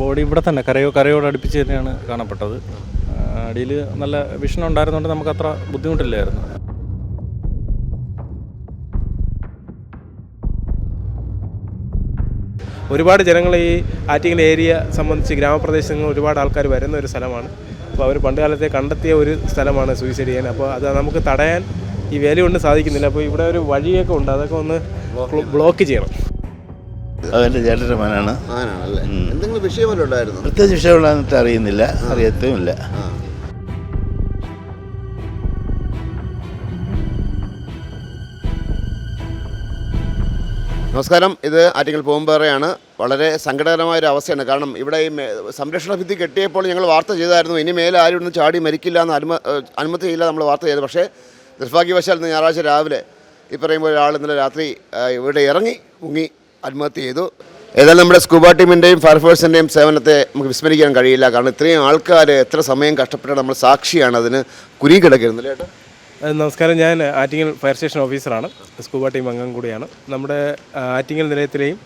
Body ഇവിടെ തന്നെ കരയോട് അടുപ്പിച്ച് തന്നെയാണ് കാണപ്പെട്ടത്. അടിയിൽ നല്ല വിഷൻ ഉണ്ടായിരുന്നുകൊണ്ട് നമുക്കത്ര ബുദ്ധിമുട്ടില്ലായിരുന്നു. ഒരുപാട് ജനങ്ങൾ ഈ ആറ്റിങ്ങൽ ഏരിയ സംബന്ധിച്ച് ഗ്രാമപ്രദേശങ്ങളിൽ ഒരുപാട് ആൾക്കാർ വരുന്ന ഒരു സ്ഥലമാണ്. അപ്പോൾ അവർ പണ്ട് കാലത്തെ കണ്ടെത്തിയ ഒരു സ്ഥലമാണ് സൂയിസൈഡ് ചെയ്യാൻ. അപ്പോൾ അത് നമുക്ക് തടയാൻ ഈ വേല കൊണ്ട് സാധിക്കുന്നില്ല. അപ്പോൾ ഇവിടെ ഒരു വഴിയൊക്കെ ഉണ്ട്, അതൊക്കെ ഒന്ന് ബ്ലോക്ക് ചെയ്യണം. അതെൻ്റെ ചേട്ടൻ്റെ മകനാണ്. എന്തെങ്കിലും വിഷയം ഉണ്ടായിരുന്നു? പ്രത്യേകിച്ച് വിഷയമുള്ളതെന്നിട്ട് അറിയുന്നില്ല, അറിയത്തുമില്ല. നമസ്കാരം, ഇത് ആറ്റിങ്ങൽ പൂമ്പാറയാണ്. വളരെ സങ്കടകരമായൊരു അവസ്ഥയാണ്. കാരണം ഇവിടെ ഈ സംരക്ഷണ ഭിത്തി കെട്ടിയപ്പോൾ ഞങ്ങൾ വാർത്ത ചെയ്തായിരുന്നു, ഇനി മേലെ ആരും ഇവിടുന്ന് ചാടി മരിക്കില്ല എന്ന് അനുമതി ചെയ്യില്ല നമ്മൾ വാർത്ത ചെയ്തത്. പക്ഷേ നിർഭാഗ്യവശാൽ ഇന്ന് ഞായറാഴ്ച രാവിലെ ഈ പറയുമ്പോൾ ഒരാൾ ഇന്നലെ രാത്രി ഇവിടെ ഇറങ്ങി മുങ്ങി ആത്മഹത്യ ചെയ്തു. ഏതായാലും നമ്മുടെ സ്കൂബ ടീമിൻ്റെയും ഫയർഫോഴ്സിൻ്റെയും സേവനത്തെ നമുക്ക് വിസ്മരിക്കാൻ കഴിയില്ല. കാരണം ഇത്രയും ആൾക്കാർ എത്ര സമയം കഷ്ടപ്പെട്ടാൽ നമ്മൾ സാക്ഷിയാണ് അതിന് കുരുങ്ങി കിടക്കരുന്നില്ല ചേട്ടാ. നമസ്കാരം, ഞാൻ ആറ്റിങ്ങൽ ഫയർ സ്റ്റേഷൻ ഓഫീസറാണ്, സ്കൂബ ടീം അംഗം കൂടിയാണ്. നമ്മുടെ ആറ്റിങ്ങൽ നിലയത്തിലെയും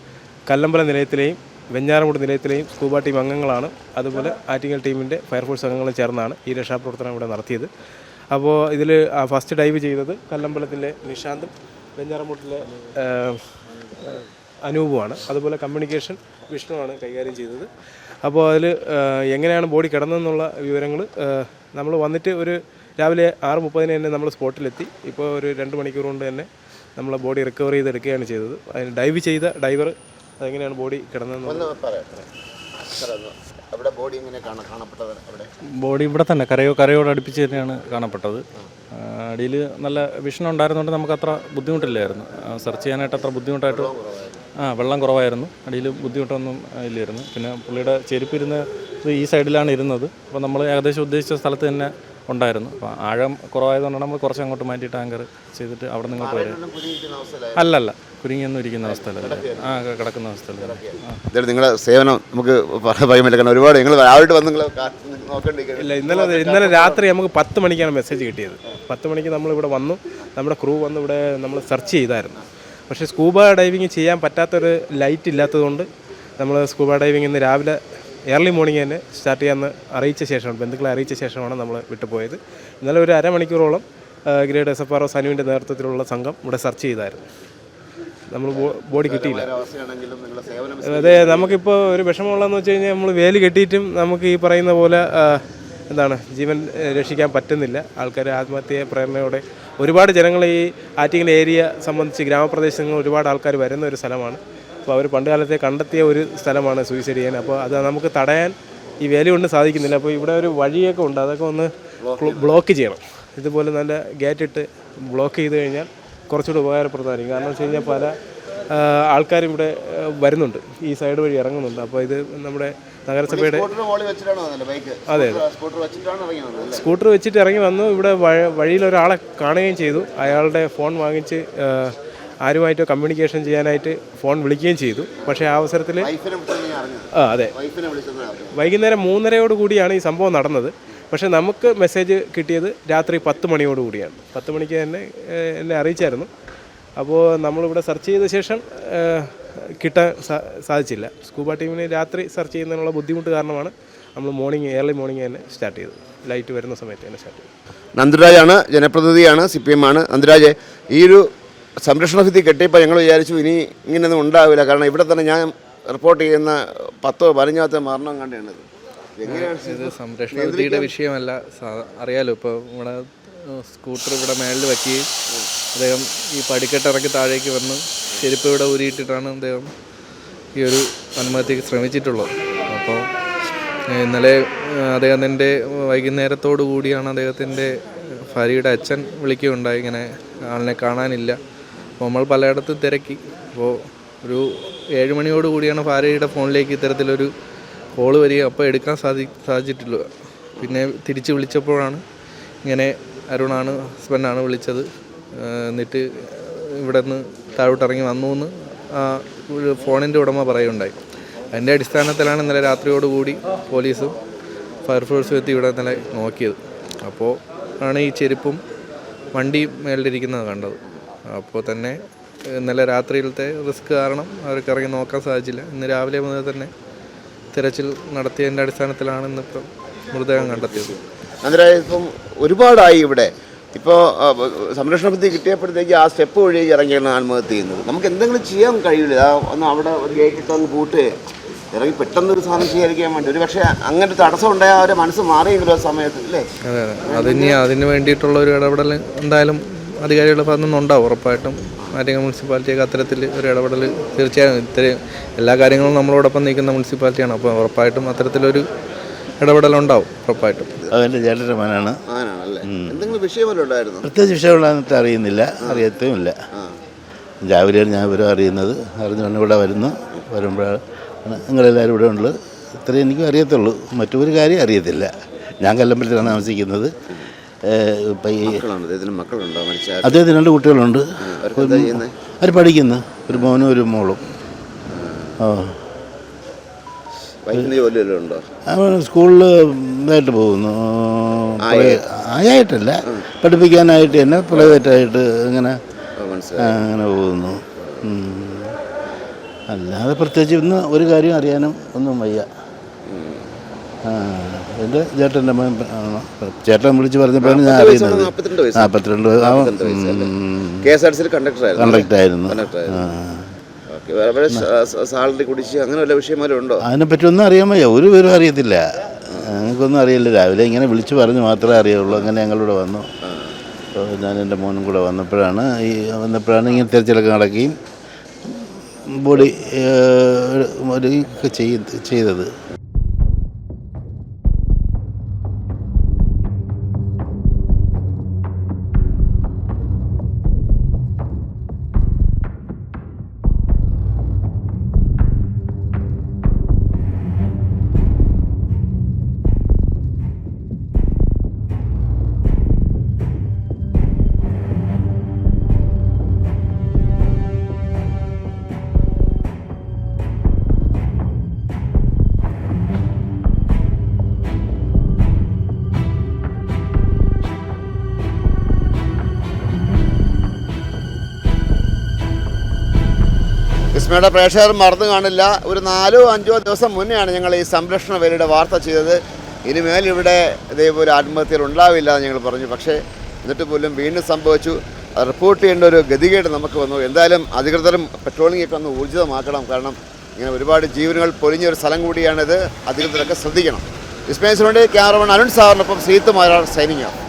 കല്ലമ്പലം നിലയത്തിലെയും വെഞ്ഞാറമൂട് നിലയത്തിലെയും സ്കൂബ ടീം അംഗങ്ങളാണ്. അതുപോലെ ആറ്റിങ്ങൽ ടീമിൻ്റെ ഫയർഫോഴ്സ് അംഗങ്ങളും ചേർന്നാണ് ഈ രക്ഷാപ്രവർത്തനം ഇവിടെ നടത്തിയത്. അപ്പോൾ ഇതിൽ ഫസ്റ്റ് ഡൈവ് ചെയ്തത് കല്ലമ്പലത്തിലെ നിഷാന്തും വെഞ്ഞാറമൂട്ടിലെ അനൂപുമാണ്. അതുപോലെ കമ്മ്യൂണിക്കേഷൻ വിഷ്ണുവാണ് കൈകാര്യം ചെയ്തത്. അപ്പോൾ അതിൽ എങ്ങനെയാണ് ബോഡി കിടന്നതെന്നുള്ള വിവരങ്ങൾ നമ്മൾ വന്നിട്ട് ഒരു രാവിലെ 6:30 തന്നെ നമ്മൾ സ്പോട്ടിലെത്തി. ഇപ്പോൾ ഒരു 2 മണിക്കൂർ കൊണ്ട് തന്നെ നമ്മൾ ബോഡി റിക്കവർ ചെയ്തെടുക്കുകയാണ് ചെയ്തത്. അതിന് ഡൈവ് ചെയ്ത ഡൈവർ അതെങ്ങനെയാണ് ബോഡി കിടന്നതെന്ന് ബോഡി ഇവിടെ തന്നെ കരയോട് അടുപ്പിച്ച് തന്നെയാണ് കാണപ്പെട്ടത്. അടിയിൽ നല്ല വിഷൻ ഉണ്ടായിരുന്നുകൊണ്ട് നമുക്കത്ര ബുദ്ധിമുട്ടില്ലായിരുന്നു. സെർച്ച് ചെയ്യാനായിട്ട് അത്ര ബുദ്ധിമുട്ടായിട്ട് വെള്ളം കുറവായിരുന്നു. അടിയിൽ ബുദ്ധിമുട്ടൊന്നും ഇല്ലായിരുന്നു. പിന്നെ പുള്ളിയുടെ ചെരുപ്പിരുന്നത് ഈ സൈഡിലാണ് ഇരുന്നത്. അപ്പോൾ നമ്മൾ ഏകദേശം ഉദ്ദേശിച്ച സ്ഥലത്ത് തന്നെ ഉണ്ടായിരുന്നു. അപ്പോൾ ആഴം കുറവായതുകൊണ്ടാണ് നമ്മൾ കുറച്ച് അങ്ങോട്ട് മാറ്റി ടാങ്കർ ചെയ്തിട്ട് അവിടെ നിന്ന് ഇങ്ങോട്ട് വരും. അല്ലല്ല, കുരുങ്ങിയൊന്നും ഇരിക്കുന്ന അവസ്ഥയിലല്ല, കിടക്കുന്ന അവസ്ഥയിലല്ല. നിങ്ങളുടെ സേവനം നമുക്ക് പറയാൻ പറ്റില്ല. ഒരുപാട് നിങ്ങൾ രാവിലെ വന്ന് ഇല്ല, ഇന്നലെ രാത്രി നമുക്ക് 10 മണിക്കാണ് മെസ്സേജ് കിട്ടിയത്. 10 മണിക്ക് നമ്മളിവിടെ വന്നു, നമ്മുടെ ക്രൂ വന്ന് ഇവിടെ നമ്മൾ സെർച്ച് ചെയ്തായിരുന്നു. പക്ഷേ സ്കൂബ ഡൈവിങ് ചെയ്യാൻ പറ്റാത്തൊരു ലൈറ്റ് ഇല്ലാത്തതുകൊണ്ട് നമ്മൾ സ്കൂബ ഡൈവിങ് ഇന്ന് രാവിലെ ഏർലി മോർണിംഗ് തന്നെ സ്റ്റാർട്ട് ചെയ്യാമെന്ന് അറിയിച്ച ശേഷമാണ്, ബന്ധുക്കളെ അറിയിച്ച ശേഷമാണ് നമ്മൾ വിട്ടുപോയത്. ഇന്നലെ ഒരു അരമണിക്കൂറോളം ഗ്രേഡ് SFRO സനുവിൻ്റെ നേതൃത്വത്തിലുള്ള സംഘം ഇവിടെ സെർച്ച് ചെയ്തായിരുന്നു. നമ്മൾ ബോഡി കിട്ടിയില്ല. അതെ, നമുക്കിപ്പോൾ ഒരു വിഷമമുള്ളതെന്ന് വെച്ച് കഴിഞ്ഞാൽ നമ്മൾ വേലി കെട്ടിയിട്ടും നമുക്ക് ഈ പറയുന്ന പോലെ ജീവൻ രക്ഷിക്കാൻ പറ്റുന്നില്ല. ആൾക്കാർ ആത്മഹത്യ പ്രേരണയോടെ ഒരുപാട് ജനങ്ങൾ ഈ ആറ്റിങ്ങൽ ഏരിയ സംബന്ധിച്ച് ഗ്രാമപ്രദേശങ്ങളിൽ ഒരുപാട് ആൾക്കാർ വരുന്ന ഒരു സ്ഥലമാണ്. അപ്പോൾ അവർ പണ്ട് കാലത്തെ കണ്ടെത്തിയ ഒരു സ്ഥലമാണ് സൂയിസൈഡ് ചെയ്യാൻ. അപ്പോൾ അത് നമുക്ക് തടയാൻ ഈ വേല കൊണ്ട് സാധിക്കുന്നില്ല. അപ്പോൾ ഇവിടെ ഒരു വഴിയൊക്കെ ഉണ്ട്, അതൊക്കെ ഒന്ന് ബ്ലോക്ക് ചെയ്യണം. ഇതുപോലെ നല്ല ഗേറ്റ് ഇട്ട് ബ്ലോക്ക് ചെയ്ത് കഴിഞ്ഞാൽ കുറച്ചുകൂടി ഉപകാരപ്രദമായിരിക്കും. കാരണം വെച്ച് കഴിഞ്ഞാൽ പല ആൾക്കാരും ഇവിടെ വരുന്നുണ്ട്, ഈ സൈഡ് വഴി ഇറങ്ങുന്നുണ്ട്. അപ്പോൾ ഇത് നമ്മുടെ നഗരസഭയുടെ അതെ സ്കൂട്ടർ വെച്ചിട്ട് ഇറങ്ങി വന്നു. ഇവിടെ വഴിയിലൊരാളെ കാണുകയും ചെയ്തു. അയാളുടെ ഫോൺ വാങ്ങിച്ച് ആരുമായിട്ടോ കമ്മ്യൂണിക്കേഷൻ ചെയ്യാനായിട്ട് ഫോൺ വിളിക്കുകയും ചെയ്തു. പക്ഷേ ആ അവസരത്തിൽ അതെ, വൈകുന്നേരം 3:30 കൂടിയാണ് ഈ സംഭവം നടന്നത്. പക്ഷേ നമുക്ക് മെസ്സേജ് കിട്ടിയത് രാത്രി 10 മണിയോട് കൂടിയാണ്. 10 മണിക്ക് തന്നെ എന്നെ അറിയിച്ചായിരുന്നു. അപ്പോൾ നമ്മളിവിടെ സെർച്ച് ചെയ്ത ശേഷം കിട്ടാൻ സാധിച്ചില്ല. സ്കൂബ ടീമിന് രാത്രി സെർച്ച് ചെയ്യുന്നതിനുള്ള ബുദ്ധിമുട്ട് കാരണമാണ് നമ്മൾ ഏർലി മോർണിംഗ് തന്നെ സ്റ്റാർട്ട് ചെയ്തത്. ലൈറ്റ് വരുന്ന സമയത്ത് തന്നെ സ്റ്റാർട്ട് ചെയ്തു. നന്ദുരാജാണ്, ജനപ്രതിനിധിയാണ്, CPM ആണ്. നന്ദുരാജ്, ഈ ഒരു സംരക്ഷണ ഭിത്തി കെട്ടിയപ്പോൾ ഞങ്ങൾ വിചാരിച്ചു ഇനി ഇങ്ങനെയൊന്നും ഉണ്ടാവില്ല. കാരണം ഇവിടെ തന്നെ ഞാൻ റിപ്പോർട്ട് ചെയ്യുന്ന 10-15 മരണം കണ്ടാണ്. ഇത് സംരക്ഷണ ഭിത്തിയുടെ വിഷയമല്ല, അറിയാലോ. ഇപ്പോൾ ഇവിടെ സ്കൂട്ടർ ഇവിടെ മേളിൽ വയ്ക്കുകയും അദ്ദേഹം ഈ പടിക്കെട്ടിറക്കി താഴേക്ക് വന്ന് ചെരുപ്പ് ഇവിടെ ഊരിയിട്ടിട്ടാണ് അദ്ദേഹം ഈ ഒരു ആത്മഹത്യക്ക് ശ്രമിച്ചിട്ടുള്ളത്. അപ്പോൾ ഇന്നലെ അദ്ദേഹത്തിൻ്റെ വൈകുന്നേരത്തോടു കൂടിയാണ് അദ്ദേഹത്തിൻ്റെ ഭാര്യയുടെ അച്ഛൻ വിളിക്കുകയുണ്ടായി, ഇങ്ങനെ ആളിനെ കാണാനില്ല. അപ്പോൾ നമ്മൾ പലയിടത്തും തിരക്കി. അപ്പോൾ ഒരു 7 മണിയോട് കൂടിയാണ് ഭാര്യയുടെ ഫോണിലേക്ക് ഇത്തരത്തിലൊരു കോള് വരിക. അപ്പോൾ എടുക്കാൻ സാധിച്ചിട്ടില്ല. പിന്നെ തിരിച്ച് വിളിച്ചപ്പോഴാണ് ഇങ്ങനെ അരുണാണ്, ഹസ്ബൻഡാണ് വിളിച്ചത്. എന്നിട്ട് ഇവിടെ നിന്ന് താഴോട്ടിറങ്ങി വന്നു എന്ന് ഫോണിൻ്റെ ഉടമ പറയുകയുണ്ടായി. അതിൻ്റെ അടിസ്ഥാനത്തിലാണ് ഇന്നലെ രാത്രിയോടുകൂടി പോലീസും ഫയർഫോഴ്സും എത്തി ഇവിടെ ഇന്നലെ നോക്കിയത്. അപ്പോൾ ആണ് ഈ ചെരുപ്പും വണ്ടി മേളിലിരിക്കുന്നത് കണ്ടത്. അപ്പോൾ തന്നെ ഇന്നലെ രാത്രിയിലത്തെ റിസ്ക് കാരണം അവർക്ക് ഇറങ്ങി നോക്കാൻ സാധിച്ചില്ല. ഇന്ന് രാവിലെ മുതൽ തന്നെ തിരച്ചിൽ നടത്തിയതിൻ്റെ അടിസ്ഥാനത്തിലാണ് ഇന്നിപ്പോൾ മൃതദേഹം കണ്ടെത്തിയത്. അന്നേരം ഇപ്പം ഒരുപാടായി ഇവിടെ ഇപ്പോൾ സംരക്ഷണ ഭിത്തി കിട്ടിയപ്പോഴത്തേക്ക് ആ സ്റ്റെപ്പ് വഴി ഇറങ്ങിയാണ് ആത്മഹത്യ ചെയ്യുന്നത്. നമുക്ക് എന്തെങ്കിലും ചെയ്യാൻ കഴിയില്ല. ഒന്ന് അവിടെ ഒരു ഗേറ്റ് ഇട്ടൊന്ന് പൂട്ട് ഇറങ്ങി പെട്ടെന്നൊരു സാധനം ചെയ്യാതിരിക്കാൻ വേണ്ടി ഒരു പക്ഷേ അങ്ങനെ ഒരു തടസ്സം ഉണ്ടായാൽ അവരെ മനസ്സ് മാറിയെങ്കിലും ആ സമയത്ത് അല്ലേ? അതെ അതിന് വേണ്ടിയിട്ടുള്ള ഒരു ഇടപെടൽ എന്തായാലും അധികാരികളുടെ ഭാഗത്തു നിന്നുണ്ടാവും ഉറപ്പായിട്ടും. ആറ്റിങ്ങൽ മുനിസിപ്പാലിറ്റിയൊക്കെ അത്തരത്തിൽ ഒരു ഇടപെടൽ തീർച്ചയായും ഇത്രയും എല്ലാ കാര്യങ്ങളും നമ്മളോടൊപ്പം നിൽക്കുന്ന മുനിസിപ്പാലിറ്റിയാണ്. അപ്പോൾ ഉറപ്പായിട്ടും അത്തരത്തിലൊരു ഇടപെടലുണ്ടാവും ഉറപ്പായിട്ടും. അവൻ്റെ ചേട്ടൻ്റെ മകനാണ്. അങ്ങനെയാണല്ലേ? എന്തെങ്കിലും വിഷയമല്ലോ ഉണ്ടായിരുന്നു? പ്രത്യേകിച്ച് വിഷയമുള്ളതെന്നിട്ട് അറിയുന്നില്ല, അറിയത്തുമില്ല. രാവിലെയാണ് ഞാൻ ഇവരും അറിയുന്നത്. അറിഞ്ഞുകൊണ്ട് ഇവിടെ വരുമ്പോഴാണ് നിങ്ങളെല്ലാവരും ഇവിടെ ഉള്ളത്. ഇത്രയും എനിക്കും അറിയത്തുള്ളൂ, മറ്റൊരു കാര്യം അറിയത്തില്ല. ഞാൻ കല്ലമ്പലത്തിലാണ് താമസിക്കുന്നത്. അദ്ദേഹത്തിന് 2 കുട്ടികളുണ്ട്. അവർ പഠിക്കുന്നു, ഒരു മോനും ഒരു മോളും. അവൻ സ്കൂളിൽ ഇതായിട്ട് പോകുന്നു. ആയായിട്ടല്ല, പഠിപ്പിക്കാനായിട്ട് തന്നെ പ്രൈവറ്റായിട്ട് അങ്ങനെ പോകുന്നു. അല്ലാതെ പ്രത്യേകിച്ച് ഇന്ന് ഒരു കാര്യം അറിയാനും ഒന്നും വയ്യ. എൻ്റെ ചേട്ടൻ്റെ മകൻ ചേട്ടൻ വിളിച്ച് പറഞ്ഞപ്പോഴാണ് ഞാൻ അറിയുന്നത്. 42 കണ്ടക്ടറായിരുന്നു. സാലറി കുടിച്ച് അങ്ങനെ വല്ല വിഷയമാരും ഉണ്ടോ? അതിനെപ്പറ്റി ഒന്നും അറിയാൻ വയ്യ, ഒരു വിവരം അറിയത്തില്ല. ഞങ്ങൾക്കൊന്നും അറിയില്ല. രാവിലെ ഇങ്ങനെ വിളിച്ച് പറഞ്ഞ് മാത്രമേ അറിയുള്ളൂ. അങ്ങനെ ഞങ്ങളിവിടെ വന്നു. അപ്പോൾ ഞാൻ എൻ്റെ മോനും കൂടെ വന്നപ്പോഴാണ് ഇങ്ങനെ തിരച്ചിലൊക്കെ നടക്കുകയും ബോഡി ചെയ്തത്. വിസ്മയുടെ പ്രേക്ഷകർ മറന്നു കാണില്ല, ഒരു 4-5 ദിവസം മുന്നെയാണ് ഞങ്ങൾ ഈ സംരക്ഷണ വേലിയുടെ വാർത്ത ചെയ്തത്. ഇനിമേൽ ഇവിടെ ഇതേപോലെ ആത്മഹത്യകൾ ഉണ്ടാവില്ല എന്ന് ഞങ്ങൾ പറഞ്ഞു. പക്ഷേ എന്നിട്ട് പോലും വീണ്ടും സംഭവിച്ചു. റിപ്പോർട്ട് ചെയ്യേണ്ട ഒരു ഗതികേട് നമുക്ക് വന്നു. എന്തായാലും അധികൃതരും പെട്രോളിംഗ് ഒക്കെ ഒന്ന് ഊർജിതമാക്കണം. കാരണം ഇങ്ങനെ ഒരുപാട് ജീവനുകൾ പൊലിഞ്ഞൊരു സ്ഥലം കൂടിയാണിത്. അധികൃതരൊക്കെ ശ്രദ്ധിക്കണം. വിസ്മയസിനുവേണ്ടി ക്യാമറമാൻ അരുൺ സാറിനൊപ്പം സീത്ത് മാരാർ സൈനിങ് ഓഫ്.